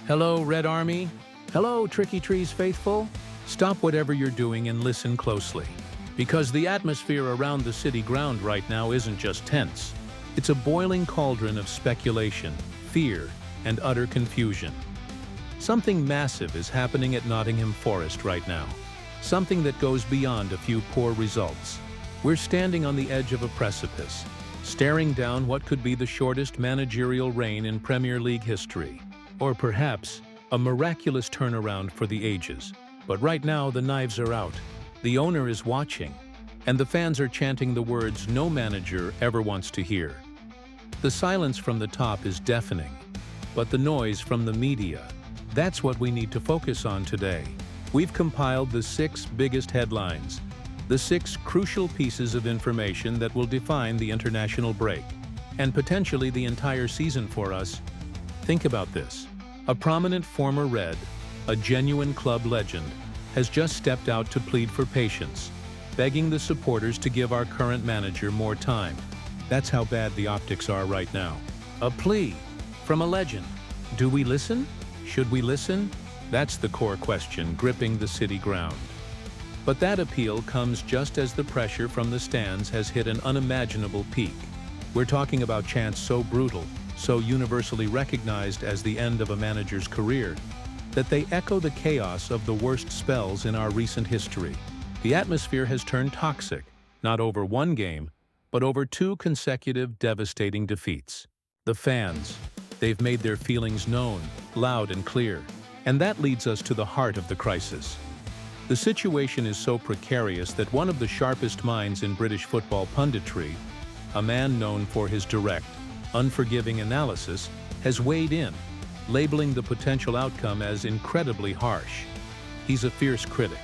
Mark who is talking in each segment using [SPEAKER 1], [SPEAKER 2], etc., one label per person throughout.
[SPEAKER 1] Hello, Red Army. Hello, Tricky Trees faithful. Stop whatever you're doing and listen closely. Because the atmosphere around the city ground right now isn't just tense. It's a boiling cauldron of speculation, fear, and utter confusion. Something massive is happening at Nottingham Forest right now. Something that goes beyond a few poor results. We're standing on the edge of a precipice, staring down what could be the shortest managerial reign in Premier League history. Or perhaps a miraculous turnaround for the ages. But right now, the knives are out. The owner is watching, and the fans are chanting the words no manager ever wants to hear. The silence from the top is deafening, but the noise from the media, that's what we need to focus on today. We've compiled the 6 biggest headlines, the 6 crucial pieces of information that will define the international break, and potentially the entire season for us. Think about this. A prominent former Red, a genuine club legend, has just stepped out to plead for patience, begging the supporters to give our current manager more time. That's how bad the optics are right now. A plea from a legend. Do we listen? Should we listen? That's the core question gripping the city ground. But that appeal comes just as the pressure from the stands has hit an unimaginable peak. We're talking about chants so brutal, so universally recognized as the end of a manager's career, that they echo the chaos of the worst spells in our recent history. The atmosphere has turned toxic, not over one game, but over 2 consecutive devastating defeats. The fans, they've made their feelings known, loud and clear. And that leads us to the heart of the crisis. The situation is so precarious that one of the sharpest minds in British football punditry, a man known for his direct, unforgiving analysis, has weighed in, labeling the potential outcome as incredibly harsh. He's a fierce critic,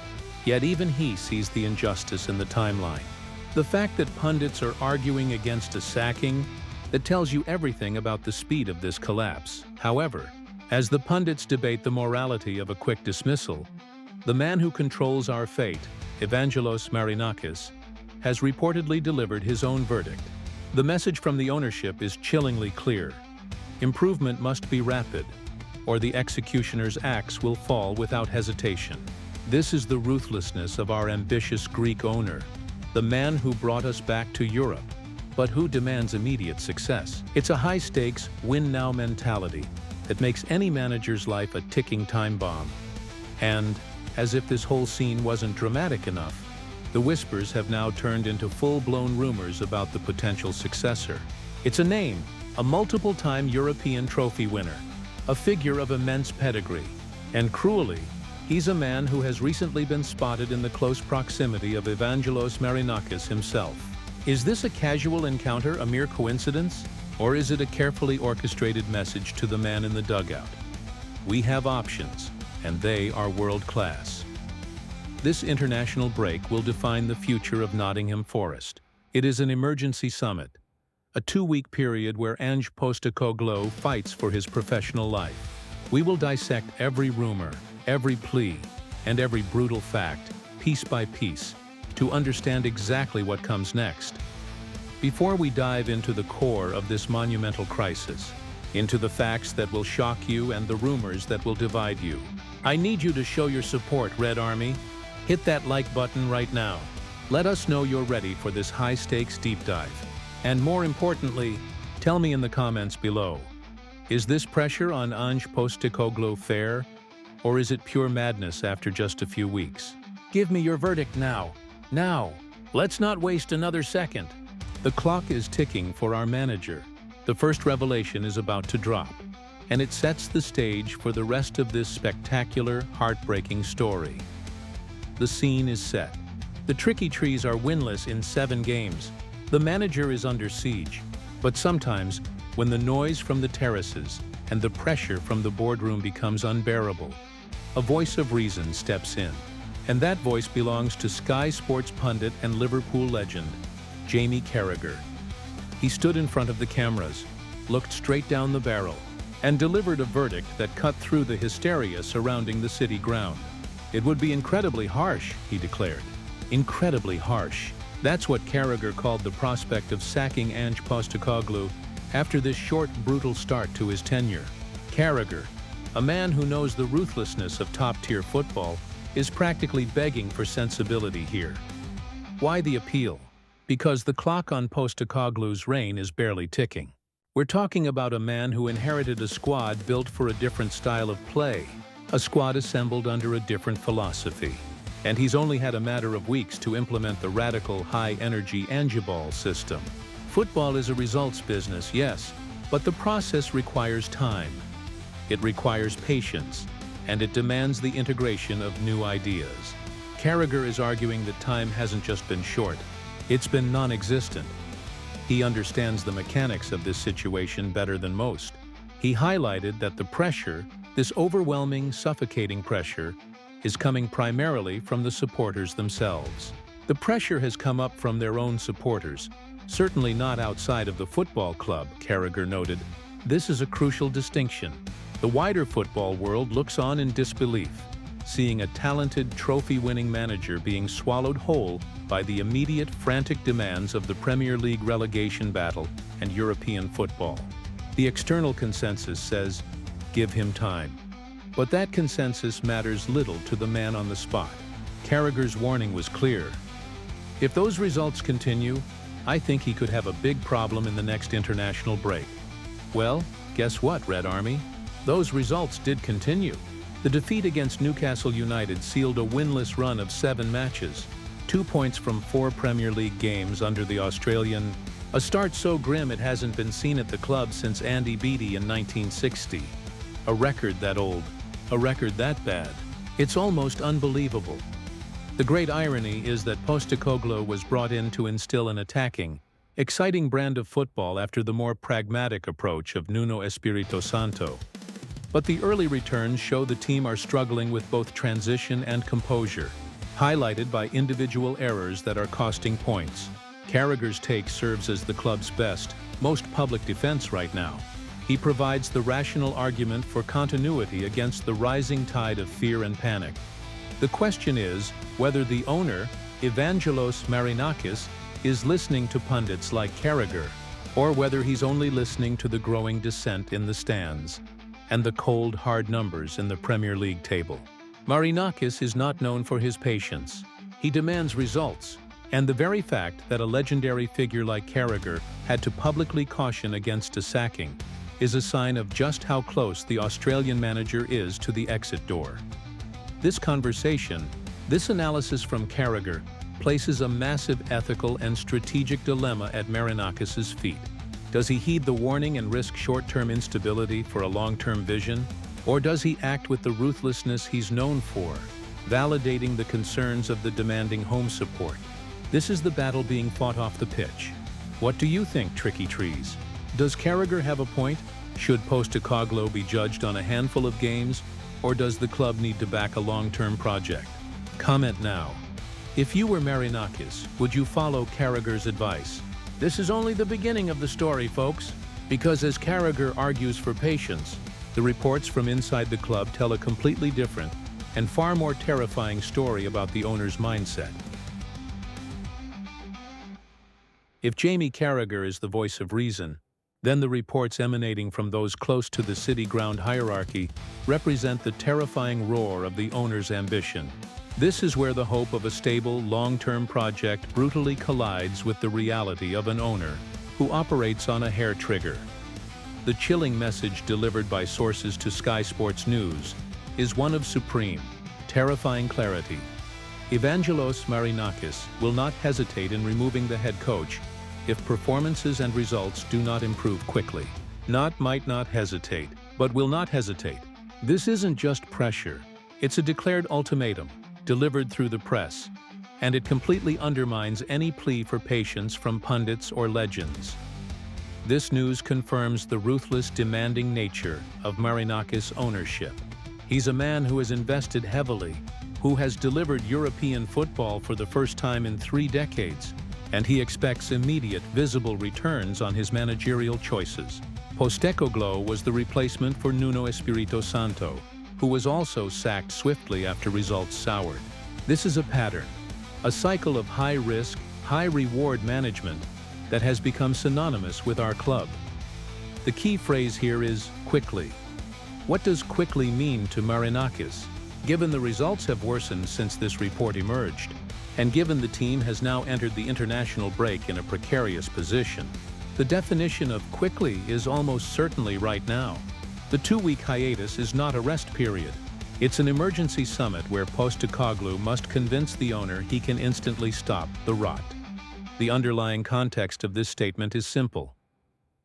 [SPEAKER 1] yet even he sees the injustice in the timeline. The fact that pundits are arguing against a sacking, that tells you everything about the speed of this collapse. However, as the pundits debate the morality of a quick dismissal, the man who controls our fate, Evangelos Marinakis, has reportedly delivered his own verdict. The message from the ownership is chillingly clear. Improvement must be rapid, or the executioner's axe will fall without hesitation. This is the ruthlessness of our ambitious Greek owner, the man who brought us back to Europe, but who demands immediate success. It's a high-stakes, win-now mentality that makes any manager's life a ticking time bomb. And, as if this whole scene wasn't dramatic enough, the whispers have now turned into full-blown rumors about the potential successor. It's a name, a multiple-time European trophy winner, a figure of immense pedigree, and cruelly, he's a man who has recently been spotted in the close proximity of Evangelos Marinakis himself. Is this a casual encounter, a mere coincidence? Or is it a carefully orchestrated message to the man in the dugout? We have options, and they are world-class. This international break will define the future of Nottingham Forest. It is an emergency summit, a 2-week period where Ange Postecoglou fights for his professional life. We will dissect every rumor, every plea, and every brutal fact, piece by piece, to understand exactly what comes next. Before we dive into the core of this monumental crisis, into the facts that will shock you and the rumors that will divide you, I need you to show your support, Red Army. Hit that like button right now. Let us know you're ready for this high-stakes deep dive. And more importantly, tell me in the comments below, is this pressure on Ange Postecoglou fair, or is it pure madness after just a few weeks? Give me your verdict now. Now! Let's not waste another second. The clock is ticking for our manager. The first revelation is about to drop, and it sets the stage for the rest of this spectacular, heartbreaking story. The scene is set. The Tricky Trees are winless in 7 games. The manager is under siege. But sometimes, when the noise from the terraces and the pressure from the boardroom becomes unbearable, a voice of reason steps in. And that voice belongs to Sky Sports pundit and Liverpool legend, Jamie Carragher. He stood in front of the cameras, looked straight down the barrel, and delivered a verdict that cut through the hysteria surrounding the city ground. It would be incredibly harsh, he declared. Incredibly harsh. That's what Carragher called the prospect of sacking Ange Postecoglou after this short, brutal start to his tenure. Carragher, A man who knows the ruthlessness of top-tier football is practically begging for sensibility here. Why the appeal? Because the clock on Postecoglou's reign is barely ticking. We're talking about a man who inherited a squad built for a different style of play, a squad assembled under a different philosophy. And he's only had a matter of weeks to implement the radical high-energy Angeball system. Football is a results business, yes, but the process requires time. It requires patience, and it demands the integration of new ideas. Carragher is arguing that time hasn't just been short, it's been non-existent. He understands the mechanics of this situation better than most. He highlighted that the pressure, this overwhelming, suffocating pressure, is coming primarily from the supporters themselves. The pressure has come up from their own supporters, certainly not outside of the football club, Carragher noted. This is a crucial distinction. The wider football world looks on in disbelief, seeing a talented, trophy-winning manager being swallowed whole by the immediate, frantic demands of the Premier League relegation battle and European football. The external consensus says, give him time. But that consensus matters little to the man on the spot. Carragher's warning was clear. If those results continue, I think he could have a big problem in the next international break. Well, guess what, Red Army? Those results did continue. The defeat against Newcastle United sealed a winless run of 7 matches, 2 points from 4 Premier League games under the Australian, a start so grim it hasn't been seen at the club since Andy Beattie in 1960. A record that old, a record that bad. It's almost unbelievable. The great irony is that Postecoglou was brought in to instill an attacking, exciting brand of football after the more pragmatic approach of Nuno Espirito Santo. But the early returns show the team are struggling with both transition and composure, highlighted by individual errors that are costing points. Carragher's take serves as the club's best, most public defense right now. He provides the rational argument for continuity against the rising tide of fear and panic. The question is whether the owner, Evangelos Marinakis, is listening to pundits like Carragher, or whether he's only listening to the growing dissent in the stands and the cold, hard numbers in the Premier League table. Marinakis is not known for his patience. He demands results, and the very fact that a legendary figure like Carragher had to publicly caution against a sacking is a sign of just how close the Australian manager is to the exit door. This conversation, this analysis from Carragher, places a massive ethical and strategic dilemma at Marinakis' feet. Does he heed the warning and risk short-term instability for a long-term vision? Or does he act with the ruthlessness he's known for, validating the concerns of the demanding home support? This is the battle being fought off the pitch. What do you think, Tricky Trees? Does Carragher have a point? Should Postecoglou be judged on a handful of games, or does the club need to back a long-term project? Comment now. If you were Marinakis, would you follow Carragher's advice? This is only the beginning of the story, folks, because as Carragher argues for patience, the reports from inside the club tell a completely different and far more terrifying story about the owner's mindset. If Jamie Carragher is the voice of reason, then the reports emanating from those close to the city ground hierarchy represent the terrifying roar of the owner's ambition. This is where the hope of a stable, long-term project brutally collides with the reality of an owner who operates on a hair trigger. The chilling message delivered by sources to Sky Sports News is one of supreme, terrifying clarity. Evangelos Marinakis will not hesitate in removing the head coach if performances and results do not improve quickly. Might not hesitate, but will not hesitate. This isn't just pressure. It's a declared ultimatum, delivered through the press, and it completely undermines any plea for patience from pundits or legends. This news confirms the ruthless, demanding nature of Marinakis' ownership. He's a man who has invested heavily, who has delivered European football for the first time in 3 decades, and he expects immediate, visible returns on his managerial choices. Postecoglou was the replacement for Nuno Espirito Santo, who was also sacked swiftly after results soured. This is a pattern, a cycle of high-risk, high-reward management that has become synonymous with our club. The key phrase here is quickly. What does quickly mean to Marinakis? Given the results have worsened since this report emerged, and given the team has now entered the international break in a precarious position, the definition of quickly is almost certainly right now. The 2-week hiatus is not a rest period. It's an emergency summit where Postecoglou must convince the owner he can instantly stop the rot. The underlying context of this statement is simple.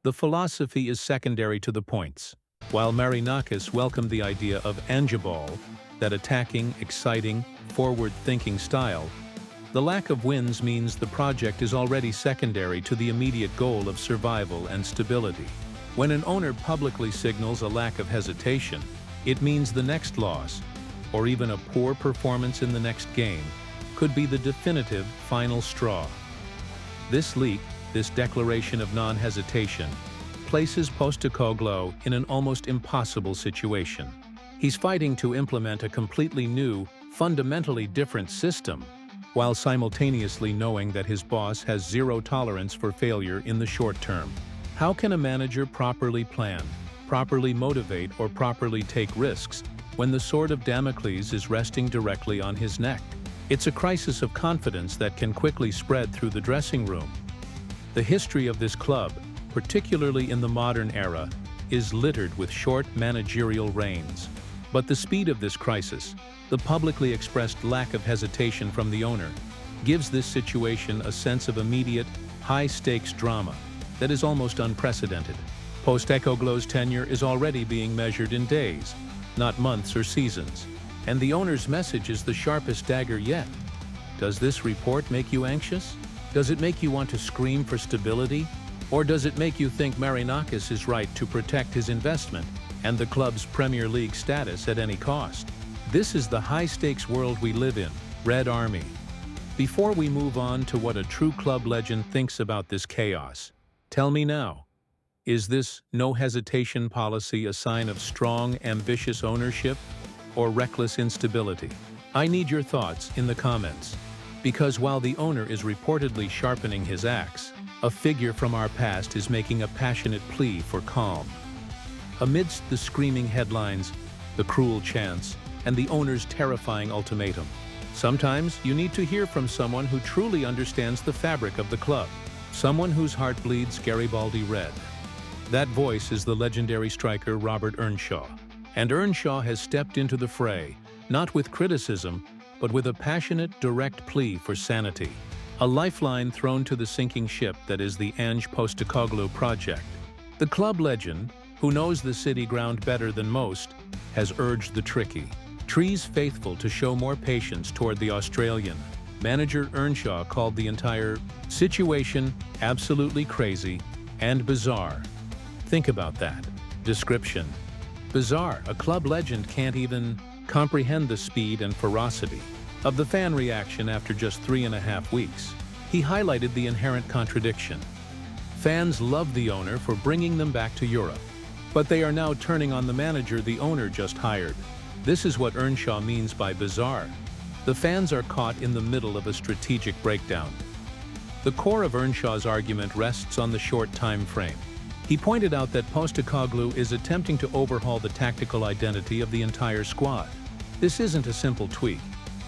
[SPEAKER 1] The philosophy is secondary to the points. While Marinakis welcomed the idea of Angeball, that attacking, exciting, forward-thinking style, the lack of wins means the project is already secondary to the immediate goal of survival and stability. When an owner publicly signals a lack of hesitation, it means the next loss, or even a poor performance in the next game, could be the definitive final straw. This leak, this declaration of non-hesitation, places Postecoglou in an almost impossible situation. He's fighting to implement a completely new, fundamentally different system, while simultaneously knowing that his boss has zero tolerance for failure in the short term. How can a manager properly plan, properly motivate, or properly take risks when the sword of Damocles is resting directly on his neck? It's a crisis of confidence that can quickly spread through the dressing room. The history of this club, particularly in the modern era, is littered with short managerial reigns. But the speed of this crisis, the publicly expressed lack of hesitation from the owner, gives this situation a sense of immediate, high-stakes drama that is almost unprecedented. Postecoglou's tenure is already being measured in days, not months or seasons, and the owner's message is the sharpest dagger yet. Does this report make you anxious? Does it make you want to scream for stability? Or does it make you think Marinakis is right to protect his investment and the club's Premier League status at any cost? This is the high-stakes world we live in, Red Army. Before we move on to what a true club legend thinks about this chaos, tell me now, is this no-hesitation policy a sign of strong, ambitious ownership or reckless instability? I need your thoughts in the comments, because while the owner is reportedly sharpening his axe, a figure from our past is making a passionate plea for calm. Amidst the screaming headlines, the cruel chants, and the owner's terrifying ultimatum, sometimes you need to hear from someone who truly understands the fabric of the club. Someone whose heart bleeds Garibaldi red. That voice is the legendary striker Robert Earnshaw. And Earnshaw has stepped into the fray, not with criticism, but with a passionate, direct plea for sanity. A lifeline thrown to the sinking ship that is the Ange Postecoglou project. The club legend, who knows the city ground better than most, has urged the tricky, Trees faithful to show more patience toward the Australian. Manager Earnshaw called the entire situation absolutely crazy and bizarre. Think about that. Description: bizarre. A club legend can't even comprehend the speed and ferocity of the fan reaction after just 3.5 weeks. He highlighted the inherent contradiction. Fans love the owner for bringing them back to Europe, but they are now turning on the manager the owner just hired. This is what Earnshaw means by bizarre. The fans are caught in the middle of a strategic breakdown. The core of Earnshaw's argument rests on the short time frame. He pointed out that Postecoglou is attempting to overhaul the tactical identity of the entire squad. This isn't a simple tweak.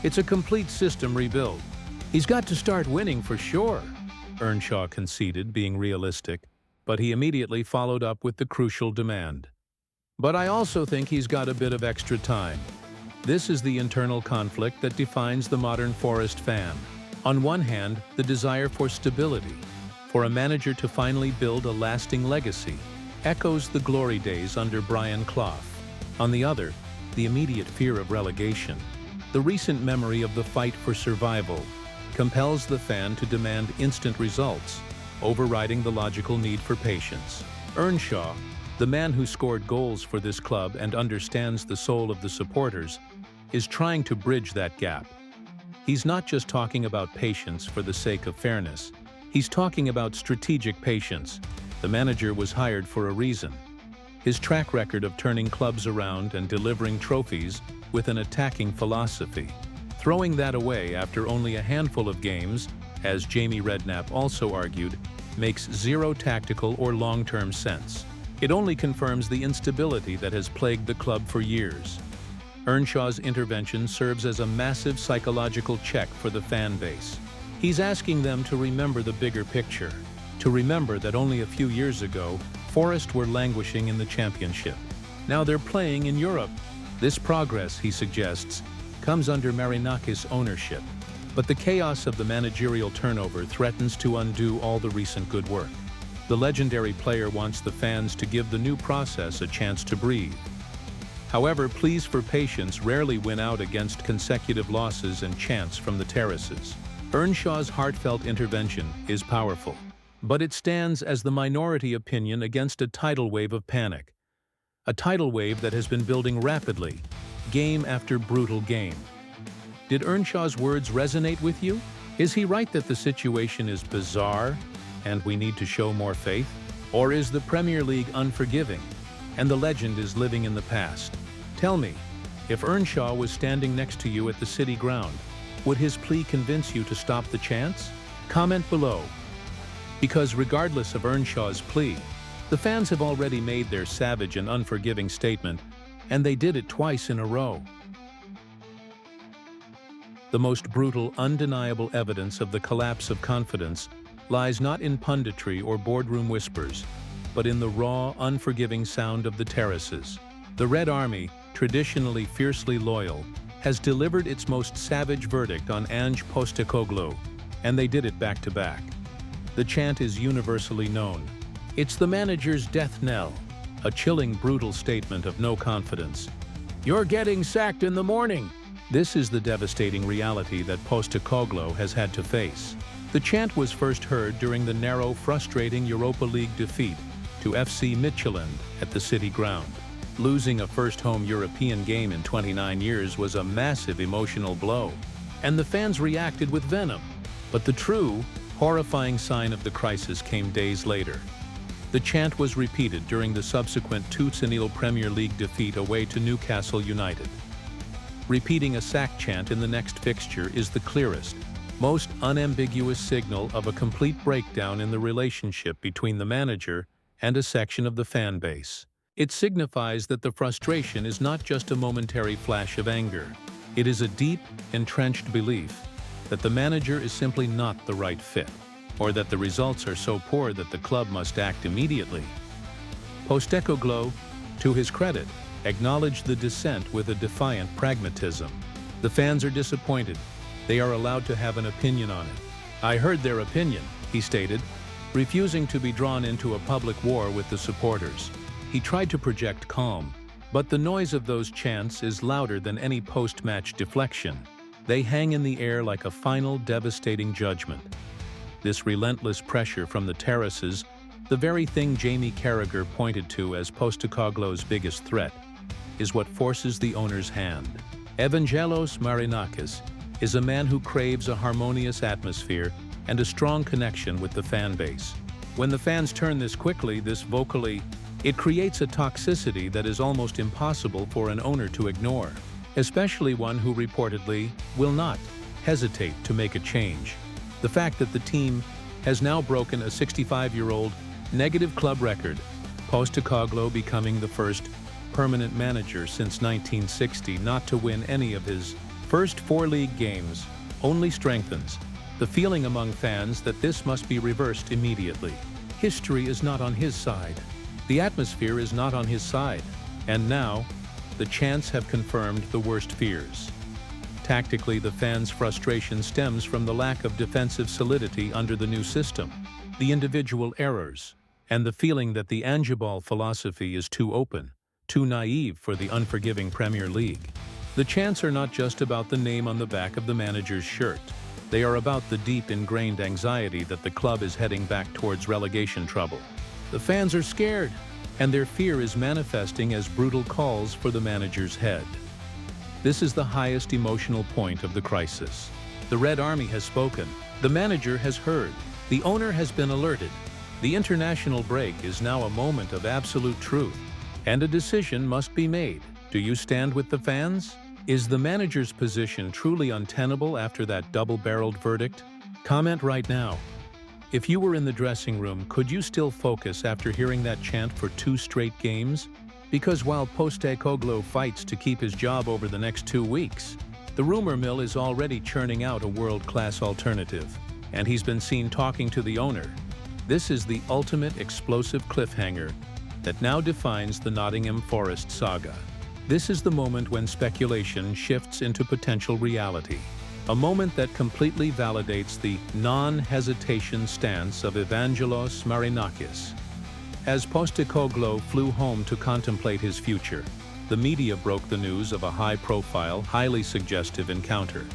[SPEAKER 1] It's a complete system rebuild. He's got to start winning for sure, Earnshaw conceded, being realistic, but he immediately followed up with the crucial demand. But I also think he's got a bit of extra time. This is the internal conflict that defines the modern Forest fan. On one hand, the desire for stability, for a manager to finally build a lasting legacy, echoes the glory days under Brian Clough. On the other, the immediate fear of relegation, the recent memory of the fight for survival, compels the fan to demand instant results, overriding the logical need for patience. Earnshaw, the man who scored goals for this club and understands the soul of the supporters, is trying to bridge that gap. He's not just talking about patience for the sake of fairness. He's talking about strategic patience. The manager was hired for a reason. His track record of turning clubs around and delivering trophies with an attacking philosophy. Throwing that away after only a handful of games, as Jamie Redknapp also argued, makes zero tactical or long-term sense. It only confirms the instability that has plagued the club for years. Earnshaw's intervention serves as a massive psychological check for the fan base. He's asking them to remember the bigger picture, to remember that only a few years ago, Forest were languishing in the championship. Now they're playing in Europe. This progress, he suggests, comes under Marinakis' ownership. But the chaos of the managerial turnover threatens to undo all the recent good work. The legendary player wants the fans to give the new process a chance to breathe. However, pleas for patience rarely win out against consecutive losses and chants from the terraces. Earnshaw's heartfelt intervention is powerful, but it stands as the minority opinion against a tidal wave of panic. A tidal wave that has been building rapidly, game after brutal game. Did Earnshaw's words resonate with you? Is he right that the situation is bizarre and we need to show more faith? Or is the Premier League unforgiving and the legend is living in the past? Tell me, if Earnshaw was standing next to you at the City ground, would his plea convince you to stop the chants? Comment below. Because regardless of Earnshaw's plea, the fans have already made their savage and unforgiving statement, and they did it twice in a row. The most brutal, undeniable evidence of the collapse of confidence lies not in punditry or boardroom whispers, but in the raw, unforgiving sound of the terraces. The Red Army, traditionally fiercely loyal, has delivered its most savage verdict on Ange Postecoglou, and they did it back-to-back. The chant is universally known. It's the manager's death knell, a chilling, brutal statement of no confidence. "You're getting sacked in the morning." This is the devastating reality that Postecoglou has had to face. The chant was first heard during the narrow, frustrating Europa League defeat to FC Midtjylland at the City ground. Losing a first home European game in 29 years was a massive emotional blow, and the fans reacted with venom. But the true, horrifying sign of the crisis came days later. The chant was repeated during the subsequent 2-0 Premier League defeat away to Newcastle United. Repeating a sack chant in the next fixture is the clearest, most unambiguous signal of a complete breakdown in the relationship between the manager and a section of the fan base. It signifies that the frustration is not just a momentary flash of anger. It is a deep, entrenched belief that the manager is simply not the right fit, or that the results are so poor that the club must act immediately. Postecoglou, to his credit, acknowledged the dissent with a defiant pragmatism. The fans are disappointed. They are allowed to have an opinion on it. "I heard their opinion," he stated, refusing to be drawn into a public war with the supporters. He tried to project calm, but the noise of those chants is louder than any post-match deflection. They hang in the air like a final, devastating judgment. This relentless pressure from the terraces, the very thing Jamie Carragher pointed to as Postecoglou's biggest threat, is what forces the owner's hand. Evangelos Marinakis is a man who craves a harmonious atmosphere and a strong connection with the fan base. When the fans turn this quickly, this vocally, it creates a toxicity that is almost impossible for an owner to ignore, especially one who reportedly will not hesitate to make a change. The fact that the team has now broken a 65-year-old negative club record, Postecoglou becoming the first permanent manager since 1960 not to win any of his first 4 league games, only strengthens the feeling among fans that this must be reversed immediately. History is not on his side. The atmosphere is not on his side. And now, the chants have confirmed the worst fears. Tactically, the fans' frustration stems from the lack of defensive solidity under the new system, the individual errors, and the feeling that the Angeball philosophy is too open, too naive for the unforgiving Premier League. The chants are not just about the name on the back of the manager's shirt. They are about the deep ingrained anxiety that the club is heading back towards relegation trouble. The fans are scared, and their fear is manifesting as brutal calls for the manager's head. This is the highest emotional point of the crisis. The Red Army has spoken. The manager has heard. The owner has been alerted. The international break is now a moment of absolute truth, and a decision must be made. Do you stand with the fans? Is the manager's position truly untenable after that double-barreled verdict? Comment right now. If you were in the dressing room, could you still focus after hearing that chant for 2 straight games? Because while Postecoglou fights to keep his job over the next 2 weeks, the rumor mill is already churning out a world-class alternative, and he's been seen talking to the owner. This is the ultimate explosive cliffhanger that now defines the Nottingham Forest saga. This is the moment when speculation shifts into potential reality. A moment that completely validates the non-hesitation stance of Evangelos Marinakis. As Postecoglou flew home to contemplate his future, the media broke the news of a high-profile, highly suggestive encounter.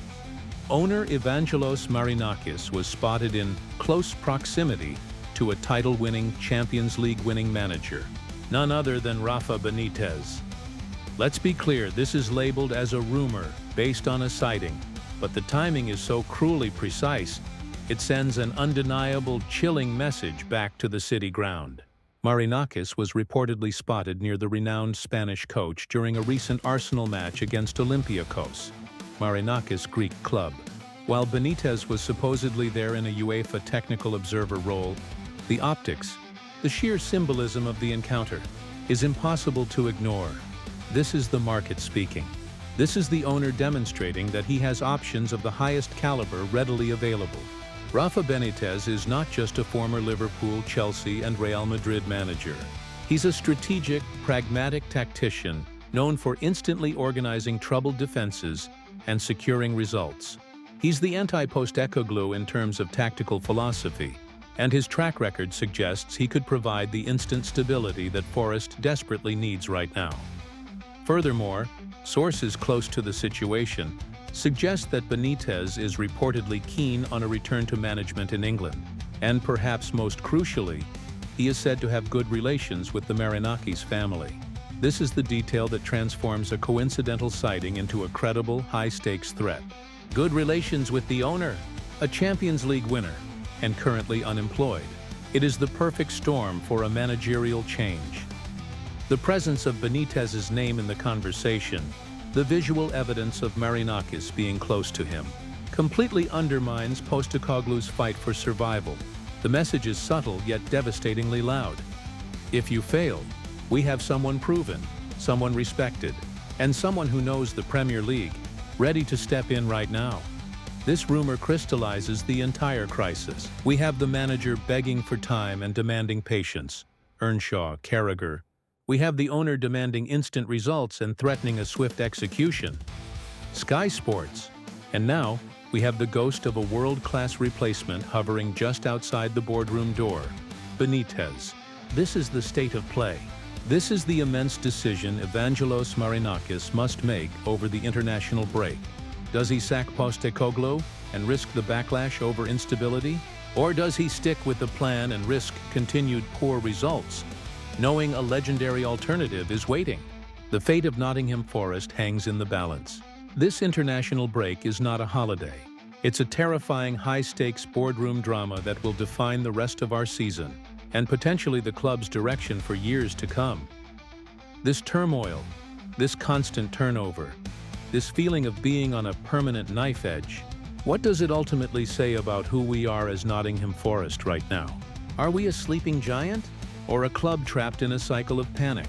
[SPEAKER 1] Owner Evangelos Marinakis was spotted in close proximity to a title-winning Champions League-winning manager, none other than Rafa Benitez. Let's be clear, this is labeled as a rumor based on a sighting, but the timing is so cruelly precise, it sends an undeniable, chilling message back to the city ground. Marinakis was reportedly spotted near the renowned Spanish coach during a recent Arsenal match against Olympiacos, Marinakis' Greek club. While Benitez was supposedly there in a UEFA technical observer role, the optics, the sheer symbolism of the encounter, is impossible to ignore. This is the market speaking. This is the owner demonstrating that he has options of the highest caliber readily available. Rafa Benitez is not just a former Liverpool, Chelsea, and Real Madrid manager. He's a strategic, pragmatic tactician known for instantly organizing troubled defenses and securing results. He's the anti-Postecoglou in terms of tactical philosophy, and his track record suggests he could provide the instant stability that Forest desperately needs right now. Furthermore, sources close to the situation suggest that Benitez is reportedly keen on a return to management in England, and perhaps most crucially, he is said to have good relations with the Marinakis family. This is the detail that transforms a coincidental sighting into a credible, high-stakes threat. Good relations with the owner, a Champions League winner, and currently unemployed. It is the perfect storm for a managerial change. The presence of Benitez's name in the conversation, the visual evidence of Marinakis being close to him, completely undermines Postecoglou's fight for survival. The message is subtle yet devastatingly loud. If you fail, we have someone proven, someone respected, and someone who knows the Premier League, ready to step in right now. This rumor crystallizes the entire crisis. We have the manager begging for time and demanding patience. Earnshaw, Carragher. We have the owner demanding instant results and threatening a swift execution. Sky Sports. And now, we have the ghost of a world-class replacement hovering just outside the boardroom door. Benitez. This is the state of play. This is the immense decision Evangelos Marinakis must make over the international break. Does he sack Postecoglou and risk the backlash over instability? Or does he stick with the plan and risk continued poor results, knowing a legendary alternative is waiting? The fate of Nottingham Forest hangs in the balance. This international break is not a holiday. It's a terrifying high-stakes boardroom drama that will define the rest of our season, and potentially the club's direction for years to come. This turmoil, this constant turnover, this feeling of being on a permanent knife edge, what does it ultimately say about who we are as Nottingham Forest right now? Are we a sleeping giant, or a club trapped in a cycle of panic?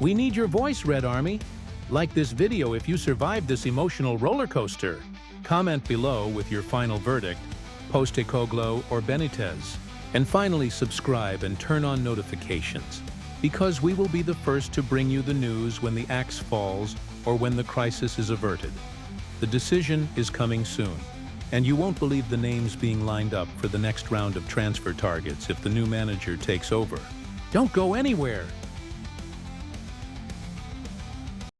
[SPEAKER 1] We need your voice, Red Army. Like this video if you survived this emotional roller coaster. Comment below with your final verdict, Postecoglou or Benitez. And finally, subscribe and turn on notifications, because we will be the first to bring you the news when the axe falls or when the crisis is averted. The decision is coming soon, and you won't believe the names being lined up for the next round of transfer targets if the new manager takes over. Don't go anywhere!